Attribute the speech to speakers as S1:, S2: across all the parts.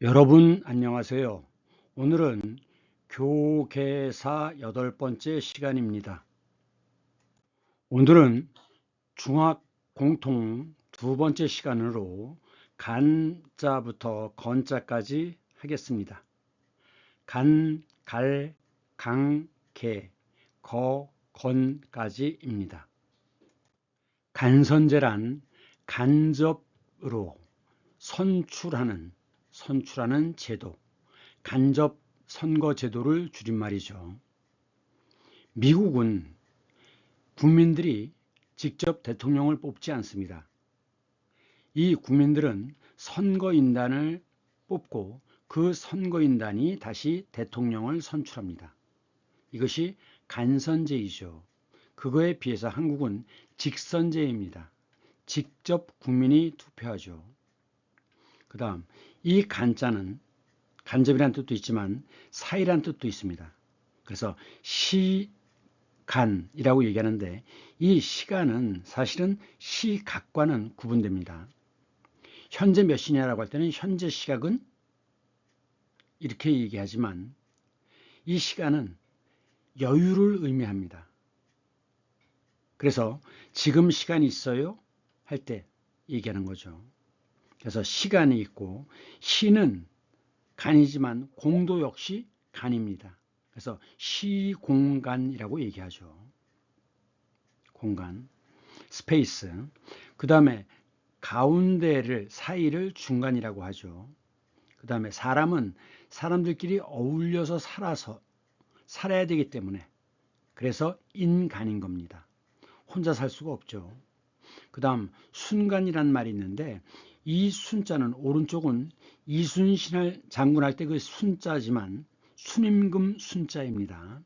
S1: 여러분 안녕하세요. 오늘은 교계사 8번째 시간입니다. 오늘은 중학 공통 2번째 시간으로 간자부터 건자까지 하겠습니다. 간, 갈, 강, 개, 거, 건까지입니다. 간선제란 간접으로 선출하는 제도, 간접 선거 제도를 줄임말이죠. 미국은 국민들이 직접 대통령을 뽑지 않습니다. 이 국민들은 선거인단을 뽑고 그 선거인단이 다시 대통령을 선출합니다. 이것이 간선제이죠. 그거에 비해서 한국은 직선제입니다. 직접 국민이 투표하죠. 그 다음 이 간자는 간접이라는 뜻도 있지만 사이라는 뜻도 있습니다. 그래서 시간이라고 얘기하는데 이 시간은 사실은 시각과는 구분됩니다. 현재 몇 시냐라고 할 때는 현재 시각은 이렇게 얘기하지만 이 시간은 여유를 의미합니다. 그래서 지금 시간이 있어요 할 때 얘기하는 거죠. 그래서 시간이 있고 시는 간이지만 공도 역시 간입니다. 그래서 시공간이라고 얘기하죠. 공간, 스페이스. 그 다음에 가운데를, 사이를 중간이라고 하죠. 그 다음에 사람은 사람들끼리 어울려서 살아야 되기 때문에 그래서 인간인 겁니다. 혼자 살 수가 없죠. 그 다음 순간이란 말이 있는데 이 순자는 오른쪽은 이순신을 장군할 때 그 순자지만 순임금 순자입니다.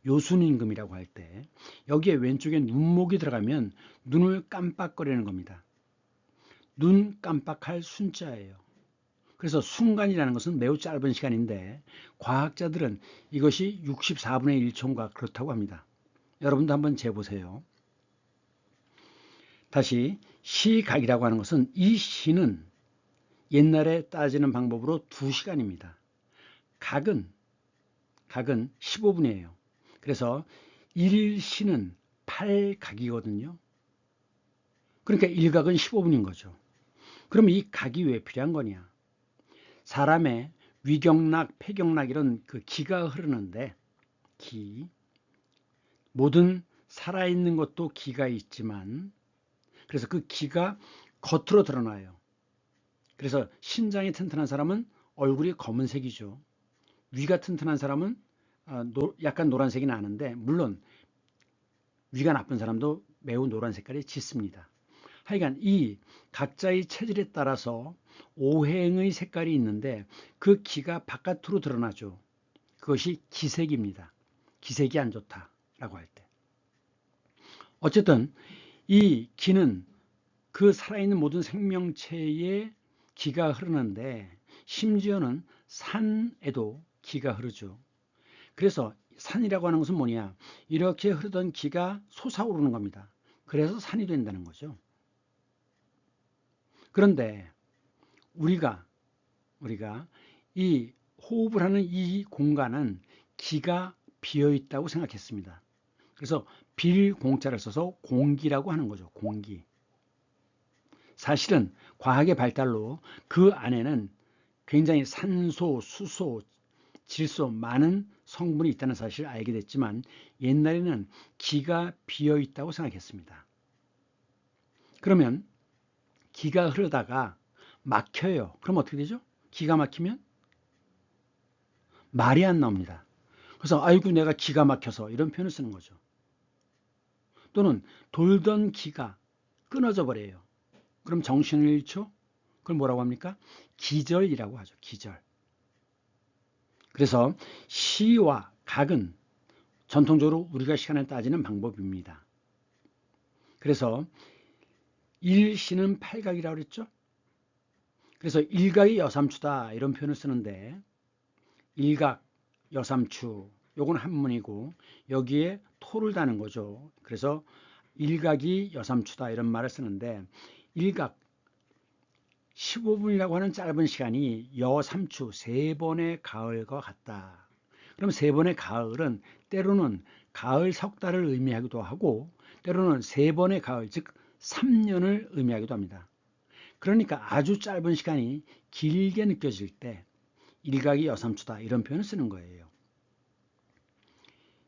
S1: 요순임금이라고 할 때 여기에 왼쪽에 눈목이 들어가면 눈을 깜빡거리는 겁니다. 눈 깜빡할 순자예요. 그래서 순간이라는 것은 매우 짧은 시간인데 과학자들은 이것이 64분의 1초인가 그렇다고 합니다. 여러분도 한번 재보세요. 다시 시각이라고 하는 것은 이 시는 옛날에 따지는 방법으로 2시간입니다. 각은 15분이에요. 그래서 1시는 8각이거든요. 그러니까 1각은 15분인 거죠. 그럼 이 각이 왜 필요한 거냐? 사람의 위경락, 폐경락 이런 그 기가 흐르는데 모든 살아있는 것도 기가 있지만 그래서 그 기가 겉으로 드러나요. 그래서 신장이 튼튼한 사람은 얼굴이 검은색이죠. 위가 튼튼한 사람은 약간 노란색이 나는데 물론 위가 나쁜 사람도 매우 노란 색깔이 짙습니다. 하여간 이 각자의 체질에 따라서 오행의 색깔이 있는데 그 기가 바깥으로 드러나죠. 그것이 기색입니다. 기색이 안 좋다라고 할 때. 어쨌든 이 기는 그 살아있는 모든 생명체에 기가 흐르는데 심지어는 산에도 기가 흐르죠. 그래서 산이라고 하는 것은 뭐냐? 이렇게 흐르던 기가 솟아오르는 겁니다. 그래서 산이 된다는 거죠. 그런데 우리가 이 호흡을 하는 이 공간은 기가 비어 있다고 생각했습니다. 그래서 빌공자를 써서 공기라고 하는 거죠. 공기. 사실은 과학의 발달로 그 안에는 굉장히 산소, 수소, 질소 많은 성분이 있다는 사실을 알게 됐지만 옛날에는 기가 비어 있다고 생각했습니다. 그러면 기가 흐르다가 막혀요. 그럼 어떻게 되죠? 기가 막히면 말이 안 나옵니다. 그래서 아이고 내가 기가 막혀서 이런 표현을 쓰는 거죠. 또는 돌던 기가 끊어져 버려요. 그럼 정신을 잃죠? 그걸 뭐라고 합니까? 기절이라고 하죠. 기절. 그래서 시와 각은 전통적으로 우리가 시간을 따지는 방법입니다. 그래서 일시는 팔각이라고 그랬죠? 그래서 일각이 여삼추다 이런 표현을 쓰는데 일각, 여삼추 요건 한문이고 여기에 토를 다는 거죠. 그래서 일각이 여삼추다 이런 말을 쓰는데 일각 15분이라고 하는 짧은 시간이 여 3추 3번의 가을과 같다. 그럼 3번의 가을은 때로는 가을 석 달을 의미하기도 하고 때로는 3번의 가을, 즉 3년을 의미하기도 합니다. 그러니까 아주 짧은 시간이 길게 느껴질 때 일각이 여삼추다 이런 표현을 쓰는 거예요.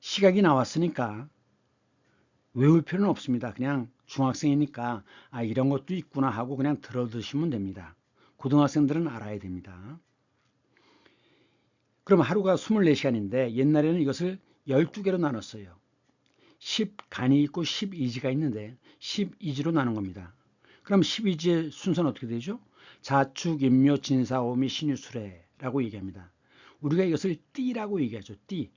S1: 시각이 나왔으니까 외울 필요는 없습니다. 그냥 중학생이니까 이런 것도 있구나 하고 그냥 들어두시면 됩니다. 고등학생들은 알아야 됩니다. 그럼 하루가 24시간인데 옛날에는 이것을 12개로 나눴어요. 10간이 있고 12지가 있는데 12지로 나눈 겁니다. 그럼 12지의 순서는 어떻게 되죠? 자축, 임묘, 진사, 오미, 신유술해라고 얘기합니다. 우리가 이것을 띠라고 얘기하죠. 띠.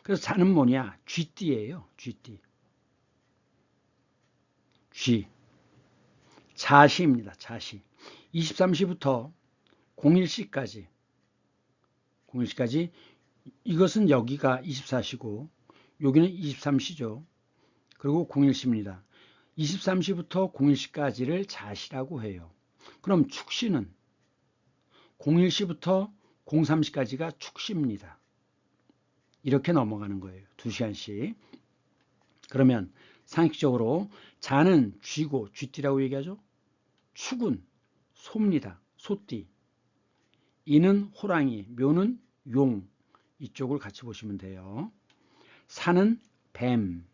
S1: 그래서 자는 뭐냐? 쥐띠예요. 쥐띠. 쥐. 자시입니다. 자시. 23시부터 01시까지. 01시까지 이것은 여기가 24시고 여기는 23시죠. 그리고 01시입니다. 23시부터 01시까지를 자시라고 해요. 그럼 축시는 01시부터 03시까지가 축시입니다. 이렇게 넘어가는 거예요. 2시간씩. 그러면 상식적으로 자는 쥐고 쥐띠라고 얘기하죠. 축은 소입니다. 소띠. 이는 호랑이, 묘는 용. 이쪽을 같이 보시면 돼요. 사는 뱀.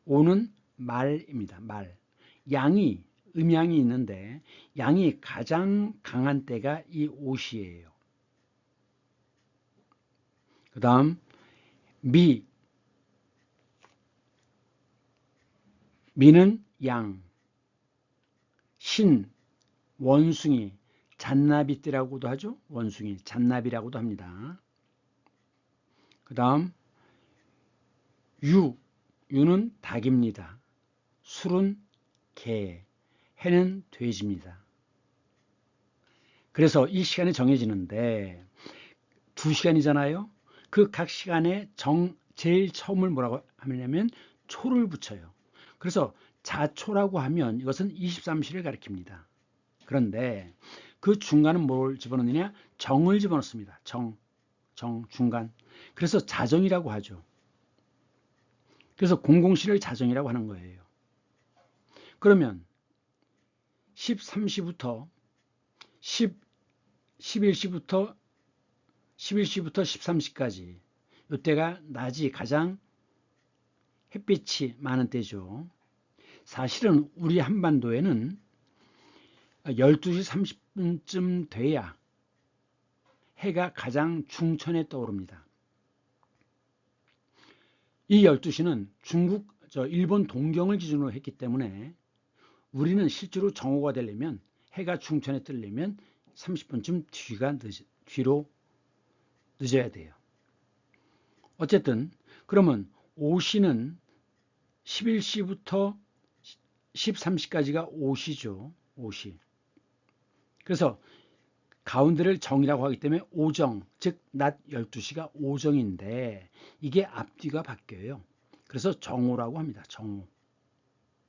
S1: 오는 말입니다. 말. 양이 음양이 있는데 양이 가장 강한 때가 이 오시예요. 그 다음 미는 양, 신, 원숭이, 잔나비띠라고도 하죠. 원숭이, 잔나비라고도 합니다. 그 다음 유는 닭입니다. 술은 개, 해는 돼지입니다. 그래서 이 시간이 정해지는데 2시간이잖아요. 그 각 시간에 제일 처음을 뭐라고 하냐면 초를 붙여요. 그래서 자초라고 하면 이것은 23시를 가리킵니다. 그런데 그 중간은 뭘 집어넣느냐? 정을 집어넣습니다. 중간. 그래서 자정이라고 하죠. 그래서 00시를 자정이라고 하는 거예요. 그러면 13시부터 11시부터 13시까지 이때가 낮이 가장 햇빛이 많은 때죠. 사실은 우리 한반도에는 12시 30분쯤 돼야 해가 가장 중천에 떠오릅니다. 이 12시는 일본 동경을 기준으로 했기 때문에 우리는 실제로 정오가 되려면 해가 중천에 뜨려면 30분쯤 뒤로 늦어야 돼요. 어쨌든 그러면 오시는 11시부터 13시까지가 오시죠. 오시. 그래서 가운데를 정이라고 하기 때문에 오정, 즉 낮 12시가 오정인데 이게 앞뒤가 바뀌어요. 그래서 정오라고 합니다. 정오.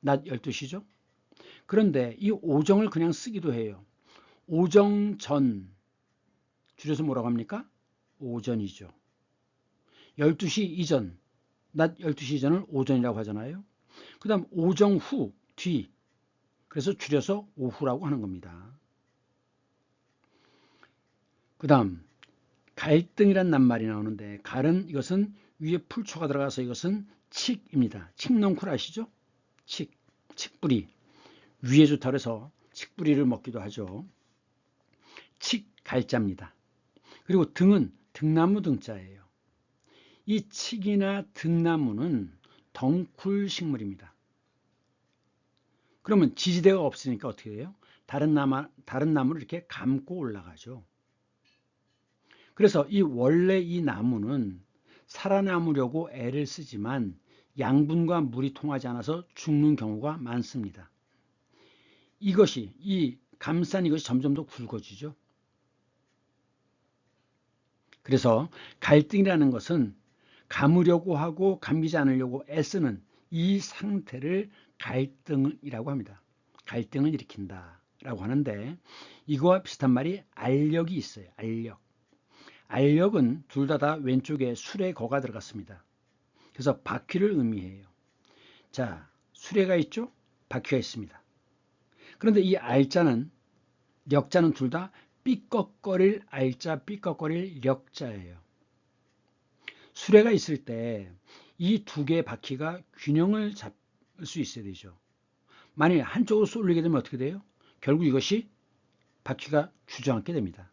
S1: 낮 12시죠. 그런데 이 오정을 그냥 쓰기도 해요. 오정 전, 줄여서 뭐라고 합니까? 오전이죠. 12시 이전, 낮 12시 이전을 오전이라고 하잖아요. 그 다음 오정 후, 뒤. 그래서 줄여서 오후라고 하는 겁니다. 그 다음 갈등이란 낱말이 나오는데 갈은 이것은 위에 풀초가 들어가서 이것은 칡입니다. 칡넝쿨 아시죠? 칡뿌리. 위에 좋다고 해서 칡뿌리를 먹기도 하죠. 칡갈자입니다. 그리고 등은 등나무 등자예요. 이 칡이나 등나무는 덩쿨 식물입니다. 그러면 지지대가 없으니까 어떻게 돼요? 다른 나무를 이렇게 감고 올라가죠. 그래서 원래 이 나무는 살아남으려고 애를 쓰지만 양분과 물이 통하지 않아서 죽는 경우가 많습니다. 이 감싼 이것이 점점 더 굵어지죠. 그래서 갈등이라는 것은 감으려고 하고 감기지 않으려고 애쓰는 이 상태를 갈등이라고 합니다. 갈등을 일으킨다. 라고 하는데 이거와 비슷한 말이 알력이 있어요. 알력. 알력은 둘 다 왼쪽에 술의 거가 들어갔습니다. 그래서 바퀴를 의미해요. 자, 수레가 있죠? 바퀴가 있습니다. 그런데 이 알자는 력자는 둘 다 삐걱거릴 알자, 삐걱거릴 력자예요. 수레가 있을 때 이 두 개의 바퀴가 균형을 잡을 수 있어야 되죠. 만일 한쪽으로 쏠리게 되면 어떻게 돼요? 결국 이것이 바퀴가 주저앉게 됩니다.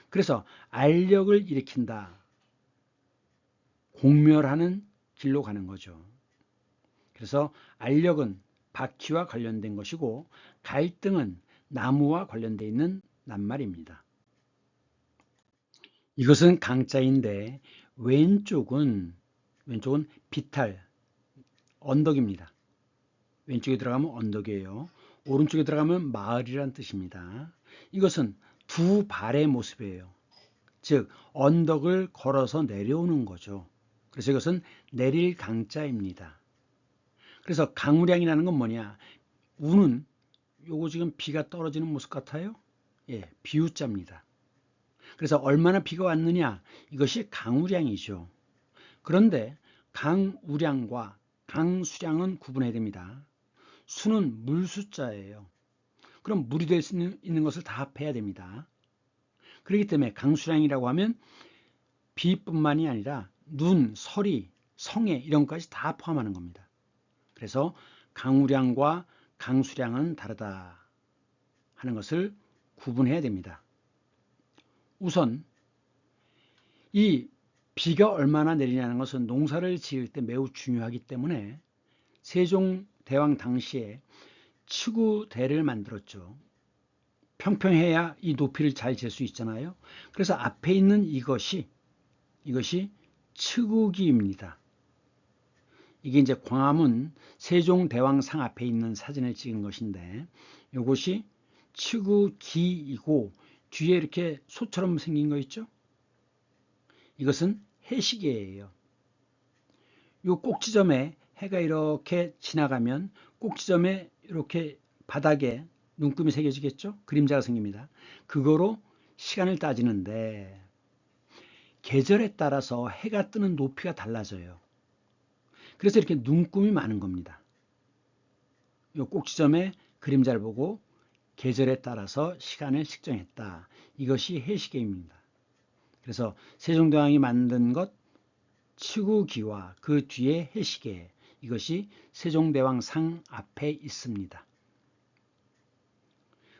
S1: 그래서 알력을 일으킨다. 공멸하는 길로 가는 거죠. 그래서 알력은 바퀴와 관련된 것이고 갈등은 나무와 관련되어 있는 낱말입니다. 이것은 강자인데 왼쪽은 비탈, 언덕입니다. 왼쪽에 들어가면 언덕이에요. 오른쪽에 들어가면 마을이란 뜻입니다. 이것은 두 발의 모습이에요. 즉 언덕을 걸어서 내려오는 거죠. 그래서 이것은 내릴 강자입니다. 그래서 강우량이라는 건 뭐냐? 우는 요거 지금 비가 떨어지는 모습 같아요. 예, 비우자입니다. 그래서 얼마나 비가 왔느냐? 이것이 강우량이죠. 그런데 강우량과 강수량은 구분해야 됩니다. 수는 물수자예요. 그럼 물이 될 수 있는 것을 다 합해야 됩니다. 그렇기 때문에 강수량이라고 하면 비뿐만이 아니라 눈, 서리, 성에 이런 것까지 다 포함하는 겁니다. 그래서 강우량과 강수량은 다르다 하는 것을 구분해야 됩니다. 우선 이 비가 얼마나 내리냐는 것은 농사를 지을 때 매우 중요하기 때문에 세종대왕 당시에 치구대를 만들었죠. 평평해야 이 높이를 잘 잴 수 있잖아요. 그래서 앞에 있는 이것이 치구기입니다. 이게 이제 광화문 세종대왕상 앞에 있는 사진을 찍은 것인데 이것이 치구기이고 뒤에 이렇게 소처럼 생긴 거 있죠? 이것은 해시계예요. 이 꼭지점에 해가 이렇게 지나가면 꼭지점에 이렇게 바닥에 눈금이 새겨지겠죠? 그림자가 생깁니다. 그거로 시간을 따지는데 계절에 따라서 해가 뜨는 높이가 달라져요. 그래서 이렇게 눈금이 많은 겁니다. 이 꼭지점에 그림자를 보고 계절에 따라서 시간을 측정했다. 이것이 해시계입니다. 그래서 세종대왕이 만든 것 치구기와 그 뒤에 해시계, 이것이 세종대왕상 앞에 있습니다.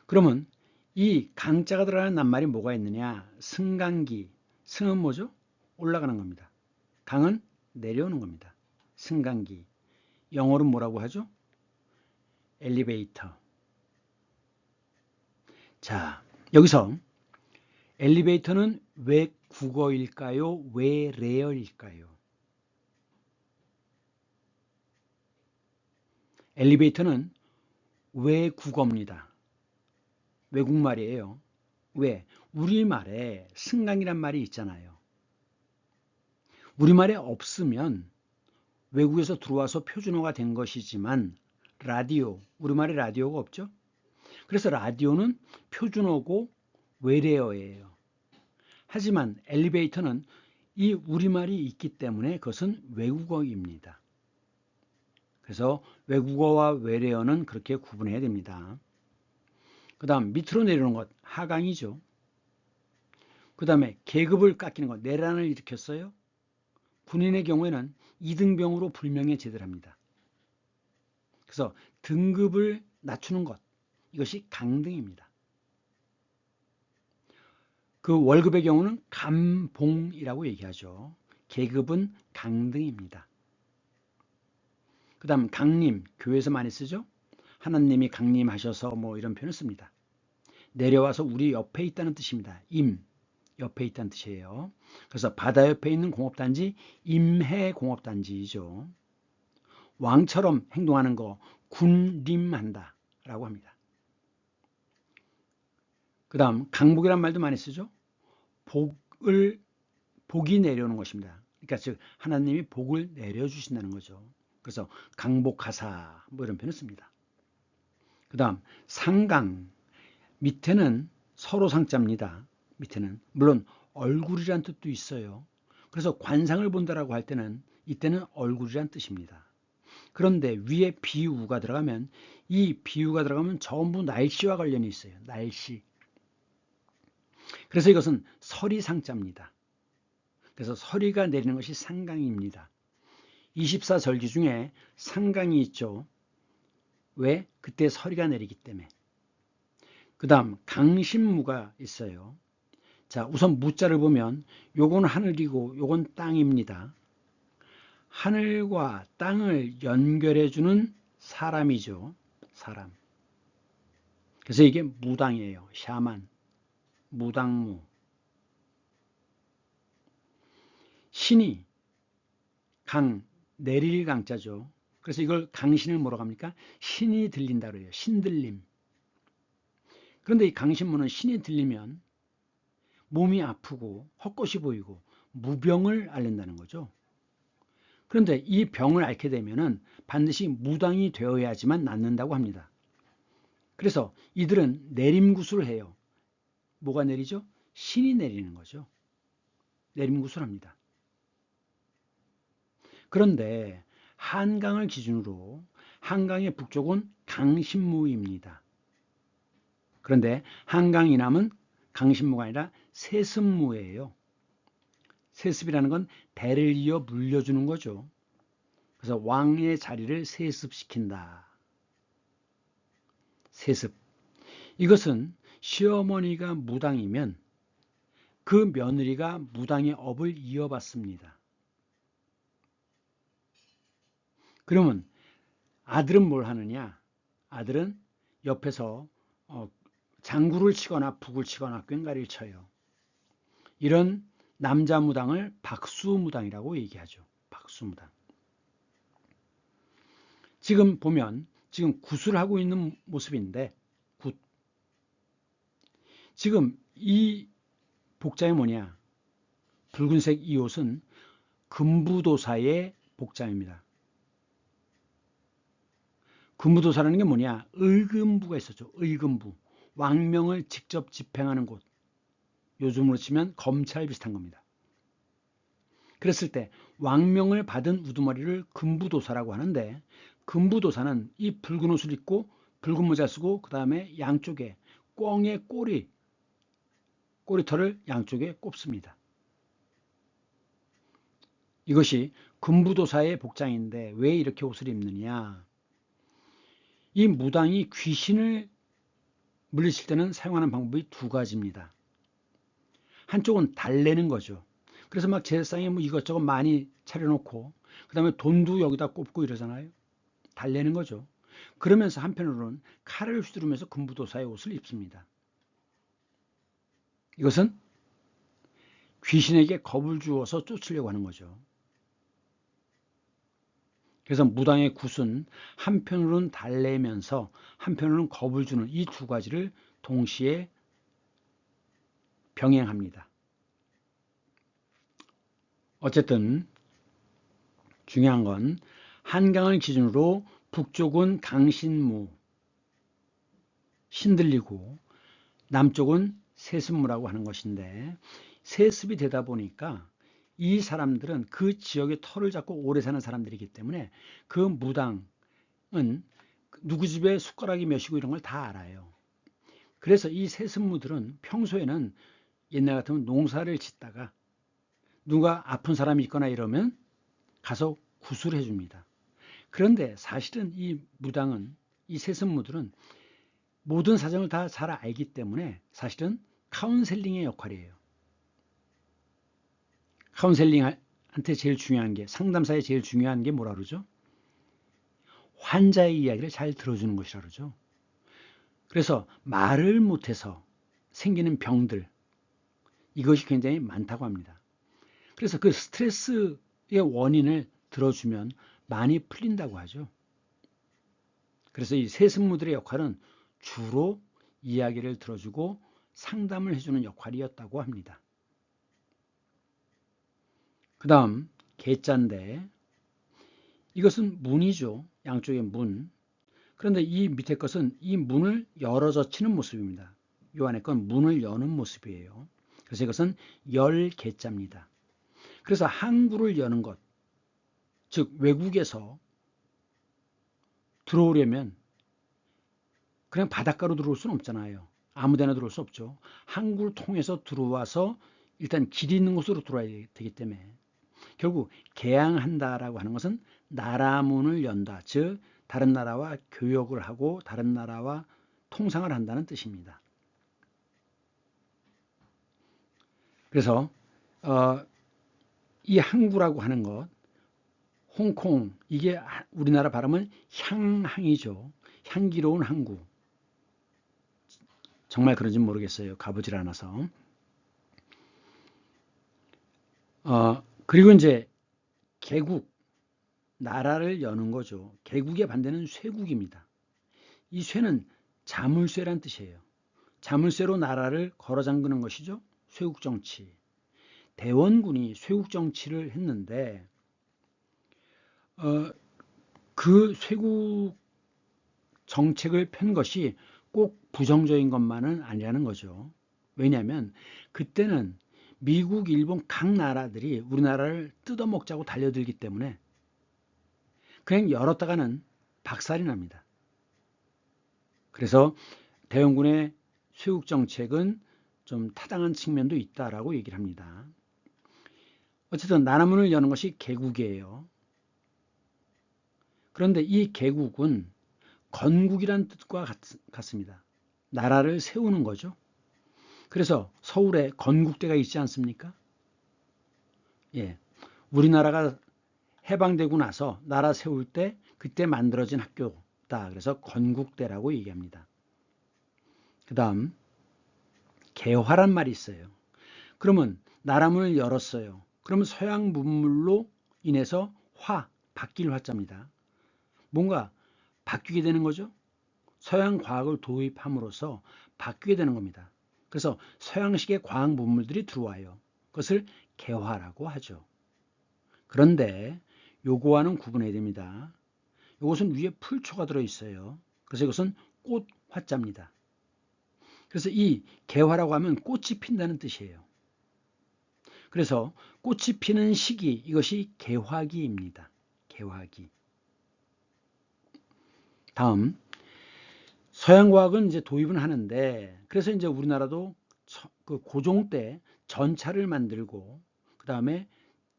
S1: 그러면 이 강자가 들어가는 낱말이 뭐가 있느냐? 승강기, 승은 뭐죠? 올라가는 겁니다. 강은 내려오는 겁니다. 승강기. 영어로 뭐라고 하죠? 엘리베이터. 자, 여기서 엘리베이터는 왜 국어일까요? 왜 레어일까요? 엘리베이터는 외국어입니다. 외국말이에요. 왜? 우리말에 승강이란 말이 있잖아요. 우리말에 없으면 외국에서 들어와서 표준어가 된 것이지만 라디오, 우리말에 라디오가 없죠? 그래서 라디오는 표준어고 외래어예요. 하지만 엘리베이터는 이 우리말이 있기 때문에 그것은 외국어입니다. 그래서 외국어와 외래어는 그렇게 구분해야 됩니다. 그 다음 밑으로 내려오는 것, 하강이죠. 그 다음에 계급을 깎이는 것, 내란을 일으켰어요. 군인의 경우에는 이등병으로 불명예 제대를 합니다. 그래서 등급을 낮추는 것, 이것이 강등입니다. 그 월급의 경우는 감봉이라고 얘기하죠. 계급은 강등입니다. 그 다음 강림, 교회에서 많이 쓰죠. 하나님이 강림하셔서 뭐 이런 표현을 씁니다. 내려와서 우리 옆에 있다는 뜻입니다. 옆에 있다는 뜻이에요. 그래서 바다 옆에 있는 공업단지 임해공업단지이죠. 왕처럼 행동하는 거 군림한다 라고 합니다. 그 다음 강복이란 말도 많이 쓰죠. 복이 내려오는 것입니다. 그러니까 즉 하나님이 복을 내려주신다는 거죠. 그래서 강복하사 뭐 이런 표현을 씁니다. 그 다음 상강, 밑에는 서로 상자입니다. 밑에는 물론 얼굴이란 뜻도 있어요. 그래서 관상을 본다라고 할 때는 이때는 얼굴이란 뜻입니다. 그런데 위에 비우가 들어가면, 이 비우가 들어가면 전부 날씨와 관련이 있어요. 날씨. 그래서 이것은 서리상자입니다. 그래서 서리가 내리는 것이 상강입니다. 24절기 중에 상강이 있죠. 왜? 그때 서리가 내리기 때문에. 그 다음 강신무가 있어요. 자, 우선 무자를 보면 요건 하늘이고 요건 땅입니다. 하늘과 땅을 연결해주는 사람이죠. 사람. 그래서 이게 무당이에요. 샤만, 무당무. 신이 강, 내릴 강자죠. 그래서 이걸 강신을 뭐라고 합니까? 신이 들린다 그래요. 신들림. 그런데 이 강신무는 신이 들리면 몸이 아프고 헛것이 보이고 무병을 앓는다는 거죠. 그런데 이 병을 앓게 되면은 반드시 무당이 되어야지만 낫는다고 합니다. 그래서 이들은 내림구슬을 해요. 뭐가 내리죠? 신이 내리는 거죠. 내림구슬을 합니다. 그런데 한강을 기준으로 한강의 북쪽은 강신무입니다. 그런데 한강 이남은 강신무가 아니라 세습무예요. 세습이라는 건 대를 이어 물려주는 거죠. 그래서 왕의 자리를 세습시킨다. 세습. 이것은 시어머니가 무당이면 그 며느리가 무당의 업을 이어받습니다. 그러면 아들은 뭘 하느냐? 아들은 옆에서 장구를 치거나 북을 치거나 꽹과리를 쳐요. 이런 남자 무당을 박수무당이라고 얘기하죠. 박수무당. 지금 보면 지금 굿을 하고 있는 모습인데, 굿. 지금 이 복장이 뭐냐? 붉은색 이 옷은 금부도사의 복장입니다. 금부도사라는 게 뭐냐? 을금부가 있었죠. 을금부. 왕명을 직접 집행하는 곳. 요즘으로 치면 검찰 비슷한 겁니다. 그랬을 때 왕명을 받은 우두머리를 금부도사라고 하는데, 금부도사는 이 붉은 옷을 입고 붉은 모자 쓰고 그 다음에 양쪽에 꿩의 꼬리털을 양쪽에 꼽습니다. 이것이 금부도사의 복장인데 왜 이렇게 옷을 입느냐? 이 무당이 귀신을 물리칠 때는 사용하는 방법이 두 가지입니다. 한쪽은 달래는 거죠. 그래서 막 제사상에 뭐 이것저것 많이 차려놓고 그 다음에 돈도 여기다 꼽고 이러잖아요. 달래는 거죠. 그러면서 한편으로는 칼을 휘두르면서 금부도사의 옷을 입습니다. 이것은 귀신에게 겁을 주어서 쫓으려고 하는 거죠. 그래서 무당의 굿은 한편으로는 달래면서 한편으로는 겁을 주는 이 두 가지를 동시에 병행합니다. 어쨌든 중요한 건 한강을 기준으로 북쪽은 강신무, 신들리고 남쪽은 세습무라고 하는 것인데, 세습이 되다 보니까 이 사람들은 그 지역의 터를 잡고 오래 사는 사람들이기 때문에 그 무당은 누구 집에 숟가락이 몇이고 이런 걸 다 알아요. 그래서 이 세습무들은 평소에는 옛날 같으면 농사를 짓다가 누가 아픈 사람이 있거나 이러면 가서 구술을 해줍니다. 그런데 사실은 이 무당은, 이 세습무들은 모든 사정을 다 잘 알기 때문에 사실은 카운셀링의 역할이에요. 카운셀링한테 제일 중요한 게, 상담사에 제일 중요한 게 뭐라 그러죠? 환자의 이야기를 잘 들어주는 것이라 그러죠. 그래서 말을 못해서 생기는 병들, 이것이 굉장히 많다고 합니다. 그래서 그 스트레스의 원인을 들어주면 많이 풀린다고 하죠. 그래서 이 세습무들의 역할은 주로 이야기를 들어주고 상담을 해주는 역할이었다고 합니다. 그 다음 계자인데, 이것은 문이죠. 양쪽의 문. 그런데 이 밑에 것은 이 문을 열어젖히는 모습입니다. 요 안에 건 문을 여는 모습이에요. 그래서 이것은 열개자입니다. 그래서 항구를 여는 것, 즉 외국에서 들어오려면 그냥 바닷가로 들어올 수는 없잖아요. 아무데나 들어올 수 없죠. 항구를 통해서 들어와서 일단 길이 있는 곳으로 들어와야 되기 때문에 결국 개항한다라고 하는 것은 나라 문을 연다. 즉 다른 나라와 교역을 하고 다른 나라와 통상을 한다는 뜻입니다. 그래서 이 항구라고 하는 것, 홍콩, 이게 우리나라 발음은 향항이죠. 향기로운 항구. 정말 그런지 모르겠어요. 가보질 않아서. 그리고 이제 개국, 나라를 여는 거죠. 개국의 반대는 쇄국입니다. 이 쇄는 자물쇠란 뜻이에요. 자물쇠로 나라를 걸어 잠그는 것이죠. 쇄국 정치. 대원군이 쇄국 정치를 했는데 그 쇄국 정책을 편 것이 꼭 부정적인 것만은 아니라는 거죠. 왜냐하면 그때는 미국, 일본 각 나라들이 우리나라를 뜯어먹자고 달려들기 때문에 그냥 열었다가는 박살이 납니다. 그래서 대원군의 쇄국 정책은 좀 타당한 측면도 있다라고 얘기를 합니다. 어쨌든 나라문을 여는 것이 개국이에요. 그런데 이 개국은 건국이란 뜻과 같습니다. 나라를 세우는 거죠. 그래서 서울에 건국대가 있지 않습니까? 예. 우리나라가 해방되고 나서 나라 세울 때 그때 만들어진 학교다. 그래서 건국대라고 얘기합니다. 그 다음 개화란 말이 있어요. 그러면 나라문을 열었어요. 그러면 서양 문물로 인해서 바뀔 화자입니다. 뭔가 바뀌게 되는 거죠. 서양 과학을 도입함으로써 바뀌게 되는 겁니다. 그래서 서양식의 과학 문물들이 들어와요. 그것을 개화라고 하죠. 그런데 요거와는 구분해야 됩니다. 이것은 위에 풀초가 들어있어요. 그래서 이것은 꽃 화자입니다. 그래서 이 개화라고 하면 꽃이 핀다는 뜻이에요. 그래서 꽃이 피는 시기, 이것이 개화기입니다. 개화기. 다음, 서양과학은 이제 도입은 하는데, 그래서 이제 우리나라도 그 고종 때 전차를 만들고, 그 다음에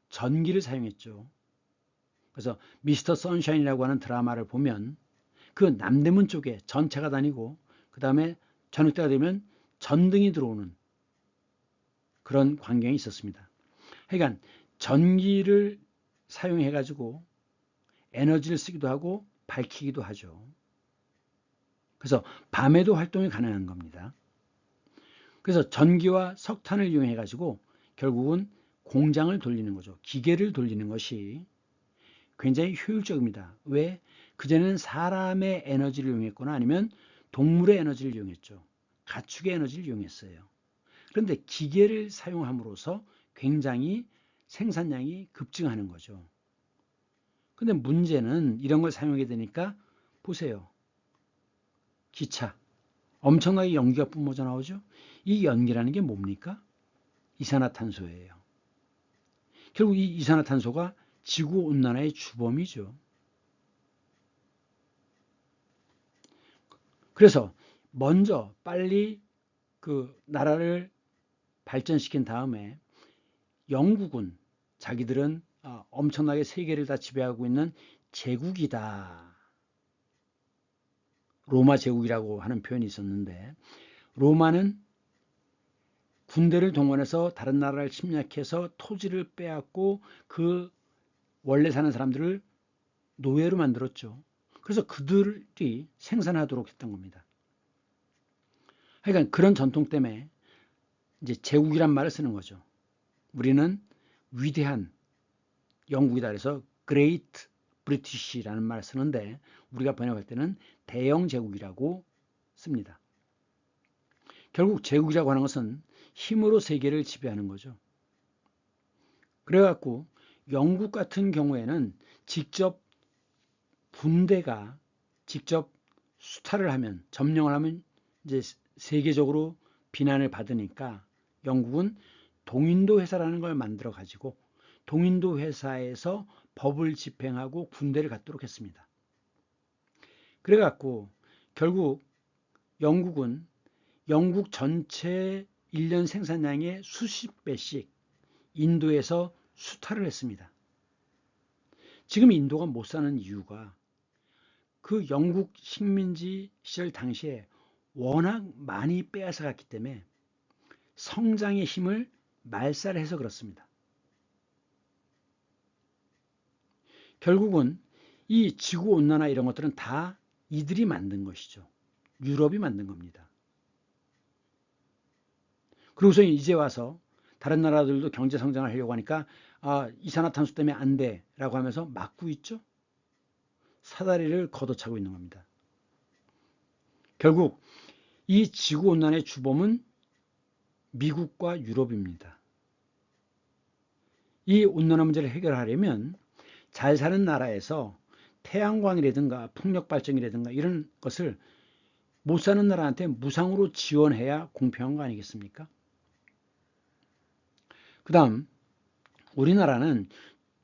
S1: 전기를 사용했죠. 그래서 미스터 선샤인이라고 하는 드라마를 보면 그 남대문 쪽에 전차가 다니고, 그 다음에 저녁 때가 되면 전등이 들어오는 그런 광경이 있었습니다. 그러니까 전기를 사용해 가지고 에너지를 쓰기도 하고 밝히기도 하죠. 그래서 밤에도 활동이 가능한 겁니다. 그래서 전기와 석탄을 이용해 가지고 결국은 공장을 돌리는 거죠. 기계를 돌리는 것이 굉장히 효율적입니다. 왜? 그전에는 사람의 에너지를 이용했거나 아니면 동물의 에너지를 이용했죠. 가축의 에너지를 이용했어요. 그런데 기계를 사용함으로써 굉장히 생산량이 급증하는 거죠. 근데 문제는 이런 걸 사용하게 되니까 보세요. 기차. 엄청나게 연기가 뿜어져 나오죠. 이 연기라는 게 뭡니까? 이산화탄소예요. 결국 이 이산화탄소가 지구온난화의 주범이죠. 그래서 먼저 빨리 그 나라를 발전시킨 다음에 영국은 자기들은 엄청나게 세계를 다 지배하고 있는 제국이다. 로마 제국이라고 하는 표현이 있었는데 로마는 군대를 동원해서 다른 나라를 침략해서 토지를 빼앗고 그 원래 사는 사람들을 노예로 만들었죠. 그래서 그들이 생산하도록 했던 겁니다. 그러니까 그런 전통 때문에 이제 제국이란 말을 쓰는 거죠. 우리는 위대한 영국이다. 그래서 Great British라는 말을 쓰는데 우리가 번역할 때는 대영 제국이라고 씁니다. 결국 제국이라고 하는 것은 힘으로 세계를 지배하는 거죠. 그래갖고 영국 같은 경우에는 직접 군대가 직접 수탈을 하면, 점령을 하면 이제 세계적으로 비난을 받으니까 영국은 동인도 회사라는 걸 만들어 가지고 동인도 회사에서 법을 집행하고 군대를 갖도록 했습니다. 그래 갖고 결국 영국은 영국 전체 1년 생산량의 수십 배씩 인도에서 수탈을 했습니다. 지금 인도가 못 사는 이유가 그 영국 식민지 시절 당시에 워낙 많이 빼앗아 갔기 때문에 성장의 힘을 말살해서 그렇습니다. 결국은 이 지구온난화 이런 것들은 다 이들이 만든 것이죠. 유럽이 만든 겁니다. 그러고서 이제 와서 다른 나라들도 경제 성장을 하려고 하니까 이산화탄소 때문에 안 돼라고 하면서 막고 있죠. 사다리를 걷어차고 있는 겁니다. 결국 이 지구온난화의 주범은 미국과 유럽입니다. 이 온난화 문제를 해결하려면 잘 사는 나라에서 태양광이라든가 풍력발전이라든가 이런 것을 못 사는 나라한테 무상으로 지원해야 공평한 거 아니겠습니까? 그 다음 우리나라는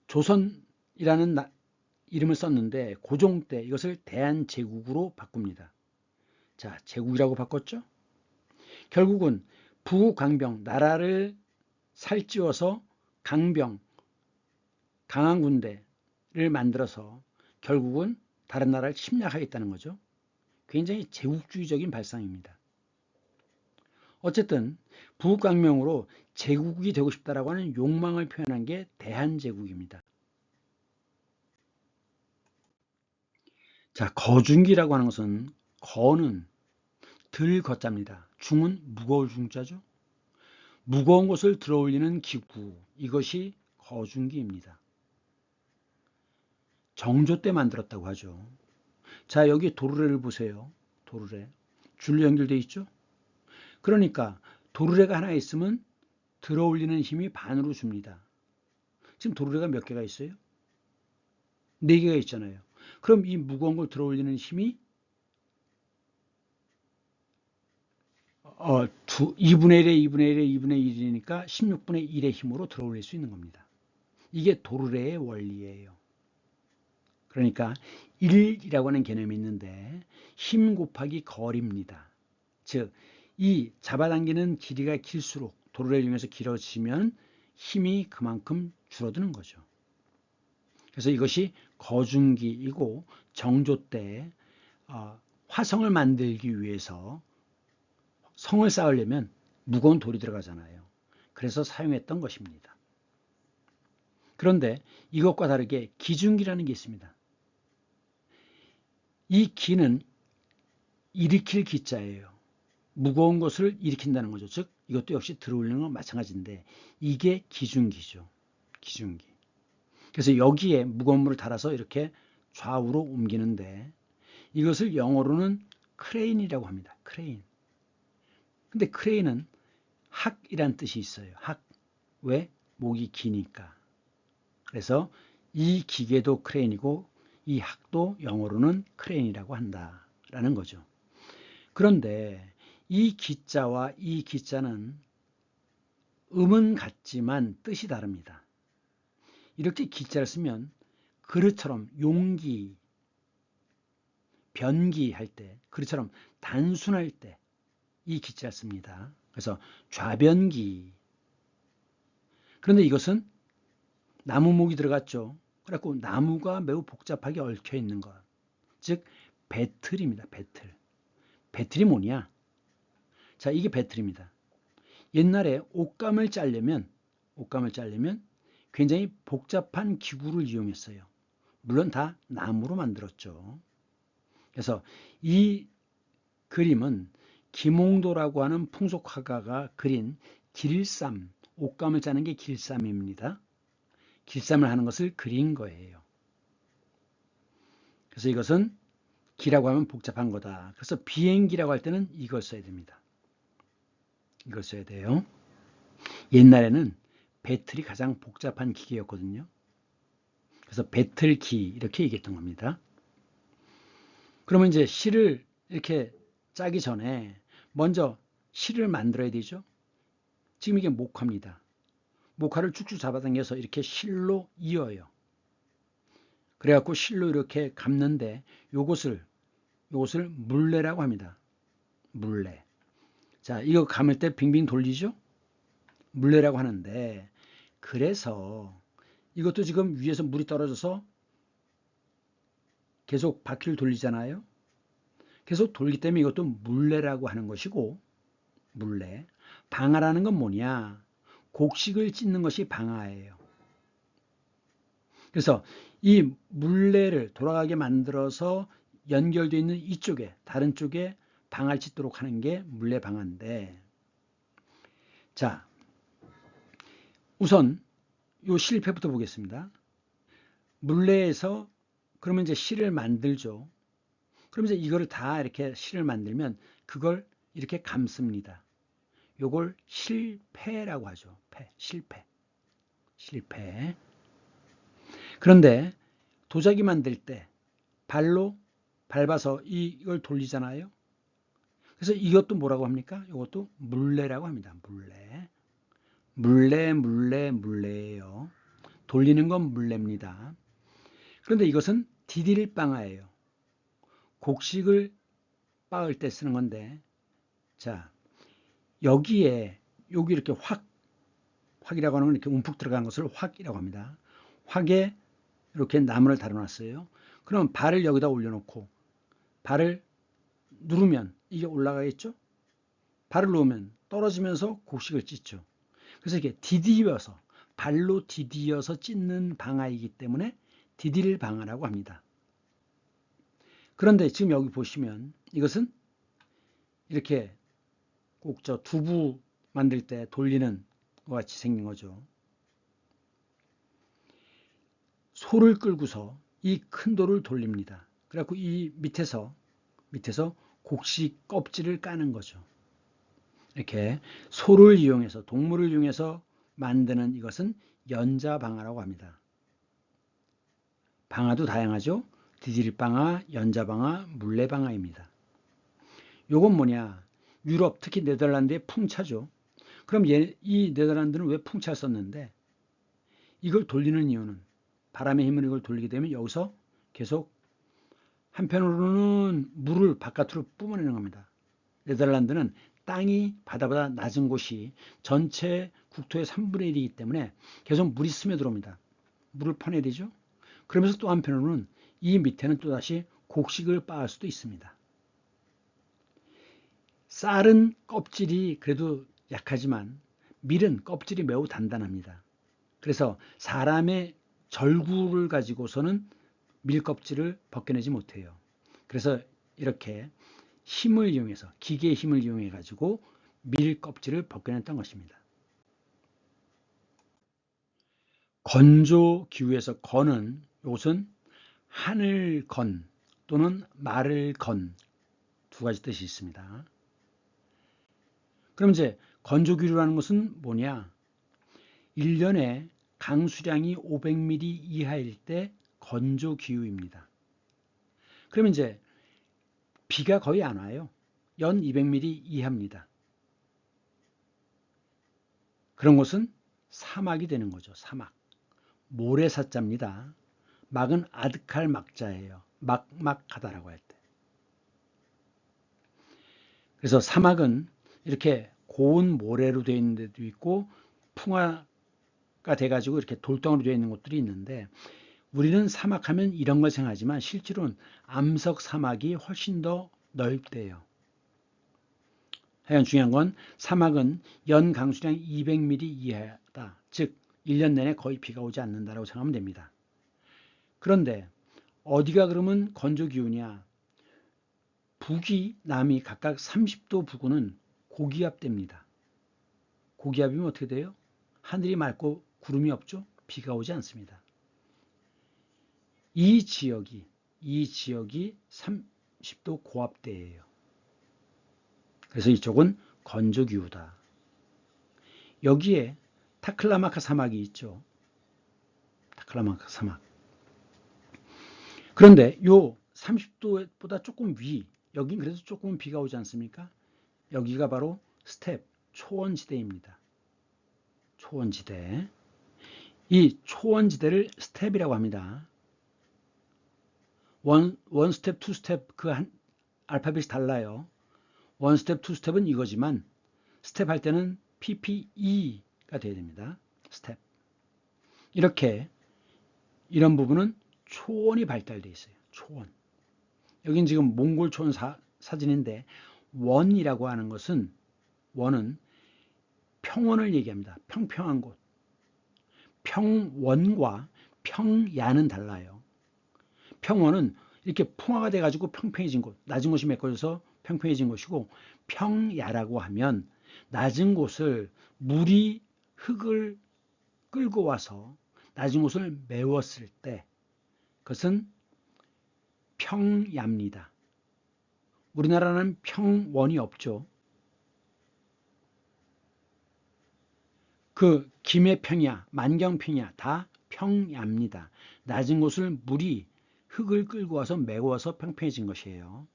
S1: 조선이라는 이름을 썼는데 고종 때 이것을 대한제국으로 바꿉니다. 자, 제국이라고 바꿨죠? 결국은 부강병, 나라를 살찌워서 강병, 강한 군대를 만들어서 결국은 다른 나라를 침략하겠다는 거죠. 굉장히 제국주의적인 발상입니다. 어쨌든 부강명으로 제국이 되고 싶다라고 하는 욕망을 표현한 게 대한제국입니다. 자, 거중기라고 하는 것은 거는 들 거자입니다. 중은 무거울 중자죠. 무거운 것을 들어올리는 기구, 이것이 거중기입니다. 정조 때 만들었다고 하죠. 자, 여기 도르래를 보세요. 도르래. 줄로 연결되어 있죠? 그러니까 도르래가 하나 있으면 들어올리는 힘이 반으로 줍니다. 지금 도르래가 몇 개가 있어요? 4개가 있잖아요. 그럼 이 무거운 걸 들어올리는 힘이 2분의 1에 2분의 1에 2분의 1이니까 16분의 1의 힘으로 들어올릴 수 있는 겁니다. 이게 도르래의 원리예요. 그러니까 1이라고 하는 개념이 있는데 힘 곱하기 거리입니다. 즉, 이 잡아당기는 길이가 길수록 도르래를 이용해서 길어지면 힘이 그만큼 줄어드는 거죠. 그래서 이것이 거중기이고 정조 때 화성을 만들기 위해서 성을 쌓으려면 무거운 돌이 들어가잖아요. 그래서 사용했던 것입니다. 그런데 이것과 다르게 기중기라는 게 있습니다. 이 기는 일으킬 기자예요. 무거운 것을 일으킨다는 거죠. 즉 이것도 역시 들어올리는 건 마찬가지인데 이게 기중기죠. 기중기. 그래서 여기에 무거운 물을 달아서 이렇게 좌우로 옮기는데 이것을 영어로는 크레인이라고 합니다. 크레인. 근데 크레인은 학이란 뜻이 있어요. 학. 왜? 목이 기니까. 그래서 이 기계도 크레인이고 이 학도 영어로는 크레인이라고 한다라는 거죠. 그런데 이 기자와 이 기자는 음은 같지만 뜻이 다릅니다. 이렇게 기자를 쓰면 그릇처럼 용기, 변기 할 때, 그릇처럼 단순할 때 이 기자를 씁니다. 그래서 좌변기. 그런데 이것은 나무목이 들어갔죠. 그래갖고 나무가 매우 복잡하게 얽혀 있는 것. 즉 배틀입니다. 배틀. 배틀이 뭐냐? 자, 이게 배틀입니다. 옛날에 옷감을 자르려면 굉장히 복잡한 기구를 이용했어요. 물론 다 나무로 만들었죠. 그래서 이 그림은 김홍도라고 하는 풍속화가가 그린 길쌈, 옷감을 짜는 게 길쌈입니다. 길쌈을 하는 것을 그린 거예요. 그래서 이것은 기라고 하면 복잡한 거다. 그래서 비행기라고 할 때는 이걸 써야 됩니다. 이걸 써야 돼요. 옛날에는 배틀이 가장 복잡한 기계였거든요. 그래서 배틀기 이렇게 얘기했던 겁니다. 그러면 이제 실을 이렇게 짜기 전에 먼저 실을 만들어야 되죠. 지금 이게 목화입니다. 목화를 쭉쭉 잡아당겨서 이렇게 실로 이어요. 그래갖고 실로 이렇게 감는데 요것을 물레라고 합니다. 물레. 자, 이거 감을 때 빙빙 돌리죠? 물레라고 하는데, 그래서 이것도 지금 위에서 물이 떨어져서 계속 바퀴를 돌리잖아요. 계속 돌기 때문에 이것도 물레라고 하는 것이고, 물레. 방아라는 건 뭐냐? 곡식을 찢는 것이 방아예요. 그래서 이 물레를 돌아가게 만들어서 연결되어 있는 이쪽에, 다른 쪽에 방아를 찢도록 하는 게 물레 방아인데, 자, 우선 요 실패부터 보겠습니다. 물레에서 그러면 이제 실을 만들죠. 그럼 이제 이거를 다 이렇게 실을 만들면 그걸 이렇게 감습니다. 요걸 실패라고 하죠. 실패. 그런데 도자기 만들 때 발로 밟아서 이걸 돌리잖아요. 그래서 이것도 뭐라고 합니까? 이것도 물레라고 합니다. 물레예요. 돌리는 건 물레입니다. 그런데 이것은 디딜방아예요. 곡식을 빻을 때 쓰는 건데, 자, 여기 이렇게 확이라고 하는 건 이렇게 움푹 들어간 것을 확이라고 합니다. 확에 이렇게 나무를 달아놨어요. 그럼 발을 여기다 올려놓고 발을 누르면 이게 올라가겠죠? 발을 놓으면 떨어지면서 곡식을 찢죠. 그래서 이게 발로 디디어서 찢는 방아이기 때문에 디딜 방아라고 합니다. 그런데 지금 여기 보시면 이것은 이렇게 꼭 저 두부 만들 때 돌리는 것 같이 생긴 거죠. 소를 끌고서 이 큰 돌을 돌립니다. 그래갖고 이 밑에서 곡식 껍질을 까는 거죠. 이렇게 소를 이용해서, 동물을 이용해서 만드는 이것은 연자방아라고 합니다. 방아도 다양하죠. 디딜방아, 연자방아, 물레방아입니다. 요건 뭐냐? 유럽, 특히 네덜란드의 풍차죠. 그럼 이 네덜란드는 왜 풍차를 썼는데, 이걸 돌리는 이유는 바람의 힘으로 이걸 돌리게 되면 여기서 계속 한편으로는 물을 바깥으로 뿜어내는 겁니다. 네덜란드는 땅이 바다보다 낮은 곳이 전체 국토의 3분의 1이기 때문에 계속 물이 스며들어옵니다. 물을 퍼내야 되죠. 그러면서 또 한편으로는 이 밑에는 또다시 곡식을 빻을 수도 있습니다. 쌀은 껍질이 그래도 약하지만 밀은 껍질이 매우 단단합니다. 그래서 사람의 절구를 가지고서는 밀 껍질을 벗겨내지 못해요. 그래서 이렇게 힘을 이용해서, 기계의 힘을 이용해 가지고 밀 껍질을 벗겨냈던 것입니다. 건조 기후에서 건은 이것은 하늘 건 또는 말을 건 두 가지 뜻이 있습니다. 그럼 이제 건조 기후라는 것은 뭐냐? 1년에 강수량이 500mm 이하일 때 건조 기후입니다. 그러면 이제 비가 거의 안 와요. 연 200mm 이하입니다. 그런 곳은 사막이 되는 거죠. 사막. 모래사자입니다. 막은 아득할 막자예요. 막막하다라고 할 때. 그래서 사막은 이렇게 고운 모래로 되어 있는 데도 있고 풍화가 돼가지고 이렇게 돌덩이로 되어 있는 곳들이 있는데, 우리는 사막하면 이런 걸 생각하지만 실제로는 암석 사막이 훨씬 더 넓대요. 하여간 중요한 건 사막은 연 강수량 200mm 이하다. 즉 1년 내내 거의 비가 오지 않는다라고 생각하면 됩니다. 그런데 어디가 그러면 건조 기후냐? 북이 남이 각각 30도 북구는 고기압됩니다. 고기압이면 어떻게 돼요? 하늘이 맑고 구름이 없죠? 비가 오지 않습니다. 이 지역이 30도 고압대예요. 그래서 이쪽은 건조 기후다. 여기에 타클라마카 사막이 있죠. 타클라마카 사막. 그런데 요 30도보다 조금 위, 여긴 그래도 조금 비가 오지 않습니까? 여기가 바로 스텝, 초원지대입니다. 초원지대. 이 초원지대를 스텝이라고 합니다. 원 스텝, 투 스텝 그 알파벳이 달라요. 원 스텝, 투 스텝은 이거지만 스텝 할 때는 PPE가 돼야 됩니다. 스텝. 이렇게 이런 부분은 초원이 발달되어 있어요. 초원. 여긴 지금 몽골 초원 사진인데 원이라고 하는 것은 원은 평원을 얘기합니다. 평평한 곳. 평원과 평야는 달라요. 평원은 이렇게 풍화가 돼가지고 평평해진 곳, 낮은 곳이 메꿔져서 평평해진 곳이고, 평야라고 하면 낮은 곳을 물이 흙을 끌고 와서 낮은 곳을 메웠을 때 그것은 평야입니다. 우리나라는 평원이 없죠. 그 김해평야, 만경평야 다 평야입니다. 낮은 곳을 물이 흙을 끌고 와서 메워서 평평해진 것이에요.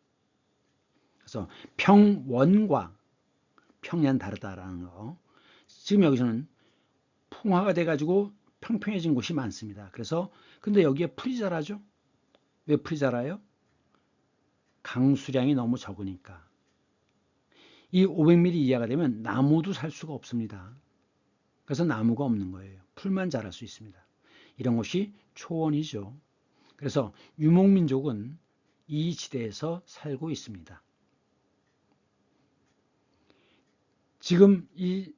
S1: 그래서 평원과 평야는 다르다라는 거. 지금 여기서는 풍화가 돼가지고 평평해진 곳이 많습니다. 그래서 근데 여기에 풀이 자라죠? 왜 풀이 자라요? 강수량이 너무 적으니까. 이 500mm 이하가 되면 나무도 살 수가 없습니다. 그래서 나무가 없는 거예요. 풀만 자랄 수 있습니다. 이런 곳이 초원이죠. 그래서 유목민족은 이 지대에서 살고 있습니다. 지금 이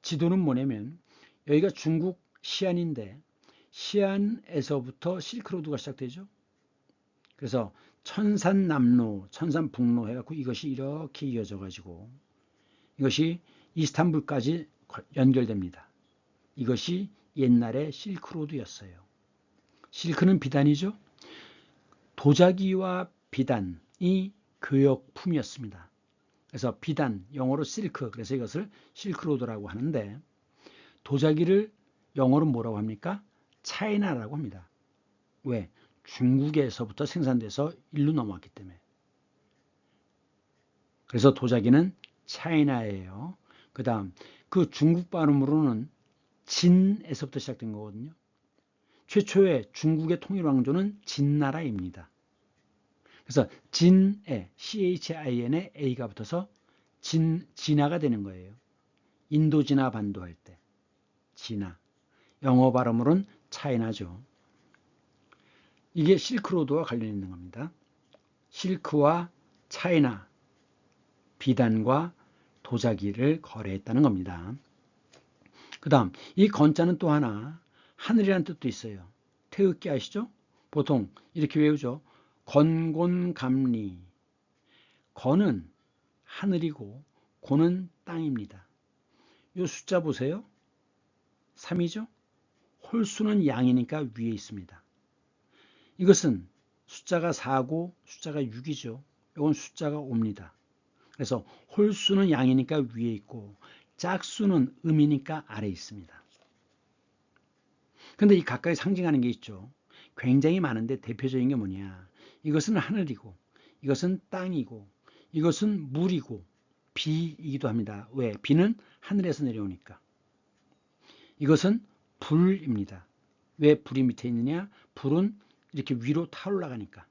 S1: 지도는 뭐냐면 여기가 중국 시안인데 시안에서부터 실크로드가 시작되죠. 그래서 천산남로, 천산북로 해갖고 이것이 이렇게 이어져 가지고 이것이 이스탄불까지 연결됩니다. 이것이 옛날에 실크로드였어요. 실크는 비단이죠. 도자기와 비단이 교역품이었습니다. 그래서 비단, 영어로 실크, 그래서 이것을 실크로드라고 하는데 도자기를 영어로 뭐라고 합니까? 차이나라고 합니다. 왜? 중국에서부터 생산돼서 일로 넘어왔기 때문에. 그래서 도자기는 차이나예요. 그 다음 그 중국 발음으로는 진에서부터 시작된 거거든요. 최초의 중국의 통일왕조는 진나라입니다. 그래서 진에 CHIN에 A가 붙어서 진화가 되는 거예요. 인도진화 반도할 때 진화. 영어 발음으로는 차이나죠. 이게 실크로드와 관련 있는 겁니다. 실크와 차이나, 비단과 도자기를 거래했다는 겁니다. 그 다음 이 건자는 또 하나 하늘이라는 뜻도 있어요. 태극기 아시죠? 보통 이렇게 외우죠. 건곤감리. 건은 하늘이고 곤은 땅입니다. 이 숫자 보세요. 3이죠? 홀수는 양이니까 위에 있습니다. 이것은 숫자가 4고 숫자가 6이죠. 이건 숫자가 5입니다. 그래서 홀수는 양이니까 위에 있고 짝수는 음이니까 아래에 있습니다. 근데 이 각각이 상징하는 게 있죠. 굉장히 많은데 대표적인 게 뭐냐. 이것은 하늘이고 이것은 땅이고 이것은 물이고 비이기도 합니다. 왜? 비는 하늘에서 내려오니까. 이것은 불입니다. 왜 불이 밑에 있느냐? 불은 이렇게 위로 타올라가니까.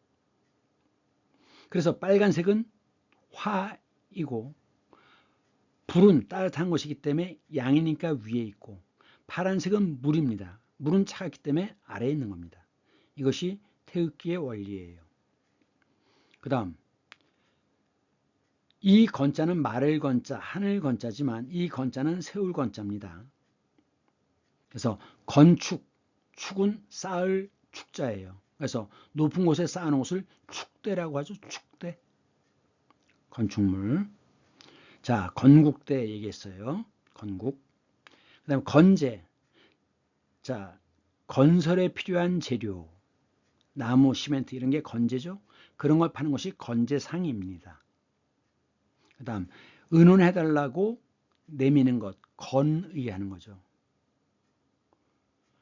S1: 그래서 빨간색은 화이고 불은 따뜻한 것이기 때문에 양이니까 위에 있고 파란색은 물입니다. 물은 차갑기 때문에 아래에 있는 겁니다. 이것이 태극기의 원리예요. 그 다음 이 건자는 말을 건자, 하늘 건자지만 이 건자는 세울 건자입니다. 그래서 건축, 축은 쌓을 축자예요. 그래서 높은 곳에 쌓아놓은 것을 축대라고 하죠. 축대. 건축물. 자, 건국대 얘기했어요. 건국. 그 다음에 건재. 자, 건설에 필요한 재료. 나무, 시멘트 이런 게 건재죠. 그런 걸 파는 것이 건재상입니다. 그 다음 의논해달라고 내미는 것. 건의하는 거죠.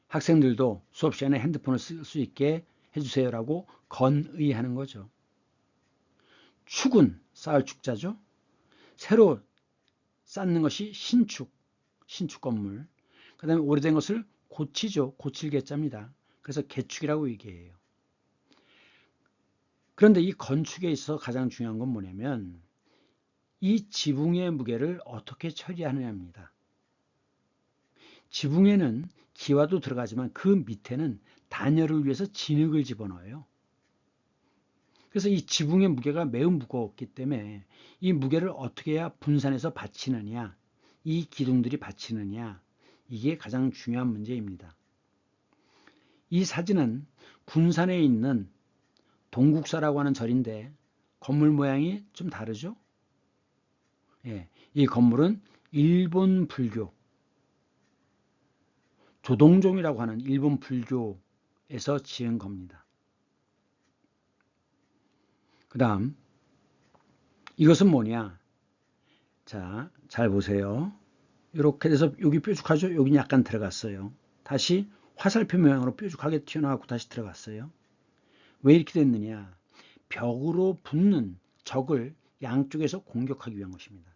S1: 학생들도 수업 시간에 핸드폰을 쓸 수 있게 해주세요라고 건의하는 거죠. 축은 쌓을 축자죠. 새로 쌓는 것이 신축 건물. 그 다음에 오래된 것을 고치죠. 고칠 개자입니다. 그래서 개축이라고 얘기해요. 그런데 이 건축에 있어서 가장 중요한 건 뭐냐면 이 지붕의 무게를 어떻게 처리하느냐입니다. 지붕에는 기와도 들어가지만 그 밑에는 단열을 위해서 진흙을 집어넣어요. 그래서 이 지붕의 무게가 매우 무거웠기 때문에 이 무게를 어떻게 해야 분산해서 받치느냐, 이 기둥들이 받치느냐, 이게 가장 중요한 문제입니다. 이 사진은 군산에 있는 동국사라고 하는 절인데 건물 모양이 좀 다르죠? 예, 이 건물은 일본 불교, 조동종이라고 하는 일본 불교에서 지은 겁니다. 그 다음 이것은 뭐냐? 자, 잘 보세요. 이렇게 돼서 여기 뾰족하죠? 여기는 약간 들어갔어요. 다시 화살표 모양으로 뾰족하게 튀어나왔고 다시 들어갔어요. 왜 이렇게 됐느냐? 벽으로 붙는 적을 양쪽에서 공격하기 위한 것입니다.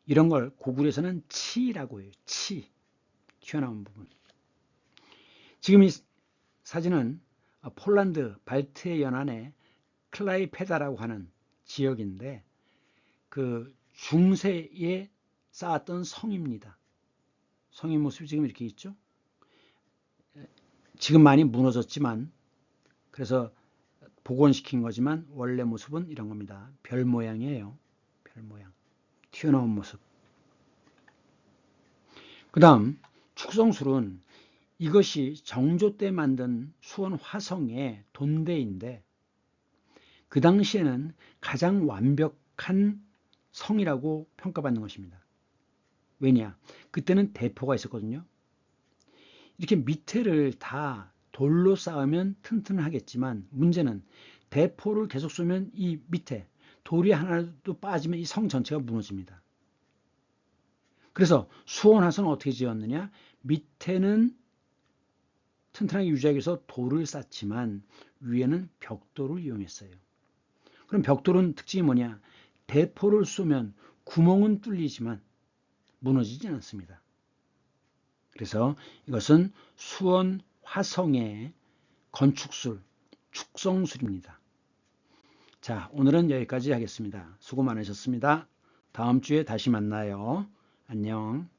S1: 이런 걸 고구려에서는 치라고 해요. 치. 튀어나온 부분. 지금 이 사진은 폴란드 발트해 연안의 클라이페다라고 하는 지역인데 그 중세에 쌓았던 성입니다. 성의 모습이 지금 이렇게 있죠. 지금 많이 무너졌지만 그래서 복원시킨 거지만 원래 모습은 이런 겁니다. 별 모양이에요. 별 모양. 튀어나온 모습. 그 다음 축성술은 이것이 정조 때 만든 수원 화성의 돈대인데 그 당시에는 가장 완벽한 성이라고 평가받는 것입니다. 왜냐? 그때는 대포가 있었거든요. 이렇게 밑에를 다 돌로 쌓으면 튼튼하겠지만 문제는 대포를 계속 쏘면 이 밑에 돌이 하나도 빠지면 이 성 전체가 무너집니다. 그래서 수원화성은 어떻게 지었느냐? 밑에는 튼튼하게 유지하기 위해서 돌을 쌓지만 위에는 벽돌을 이용했어요. 그럼 벽돌은 특징이 뭐냐? 대포를 쏘면 구멍은 뚫리지만 무너지지 않습니다. 그래서 이것은 수원 화성의 건축술, 축성술입니다. 자, 오늘은 여기까지 하겠습니다. 수고 많으셨습니다. 다음 주에 다시 만나요. 안녕.